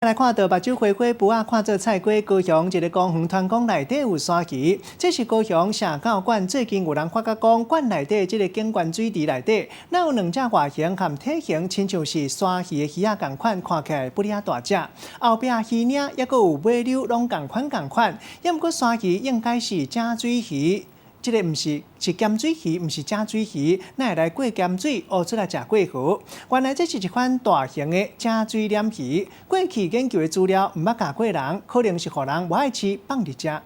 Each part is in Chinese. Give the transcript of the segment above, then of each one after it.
来看到目睭花花不啊，看做菜瓜，高雄一个公园团馆内底有沙鱼，这是高雄社教馆最近有人发觉讲，馆内底这个景观水池内底，那有两只外形和体型亲像是沙鱼的鱼仔同款，看起来不哩大只，后壁鱼领也阁有尾溜，拢同款，也毋过沙鱼应该是正水鱼。 这个毋是咸水鱼，毋是正水鱼，那会来过咸水，学出来食过河。原来这是一款大型的正水鲢鱼。过去研究的资料毋捌教过人，可能是互人无爱吃放伫食。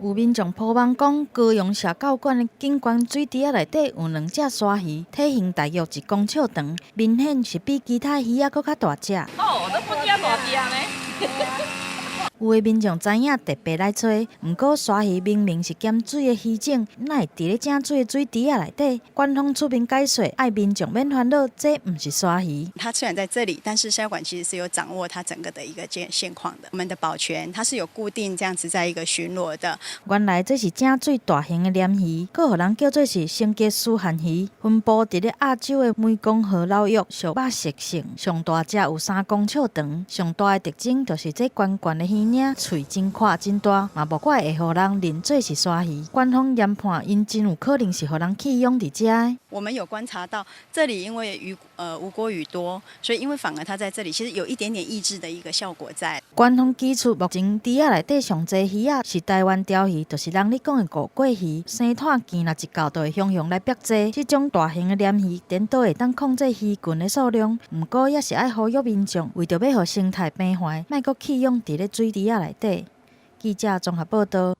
有民众曝网讲，高雄社教馆的景观水池内底有两只沙鱼，体型大约1公尺长，明显是比其他鱼仔搁较大只。哦，都不只大只呢。有的民众知影特别来找，毋过沙鱼明明是咸水的鱼种，哪会伫咧正水的水池内底？官方出面解说，爱民众免烦恼，这毋是沙鱼。它虽然在这里，但是社管其实是有掌握它整个的一个现况的。我们的保全它是有固定这样子在一个巡逻的。原来这是正水大型的鲢鱼，搁互人叫做是升级丝汉鱼，分布伫咧亚洲的湄公河流域，属肉食性，上大只有3公尺长，上大的特征就是这圆圆的鱼。 喙真宽真大，嘛无怪会互人认做是沙鱼。官方研判，因真有可能是互人弃养伫遮的。我们有观察到，这里因为无国鱼多，所以因为反而它在这里其实有一点点抑制的一个效果在。官方指出，目前池仔内底上济鱼仔是台湾鲷鱼，就是人咧讲的五桂鱼。生炭见若一到，就会向来逼济。这种大型的鲢鱼，颠倒会当控制鱼群的数量，毋过也是爱呼吁民众，为着要互生态平缓，莫阁弃养伫咧水池仔内底。记者综合报道。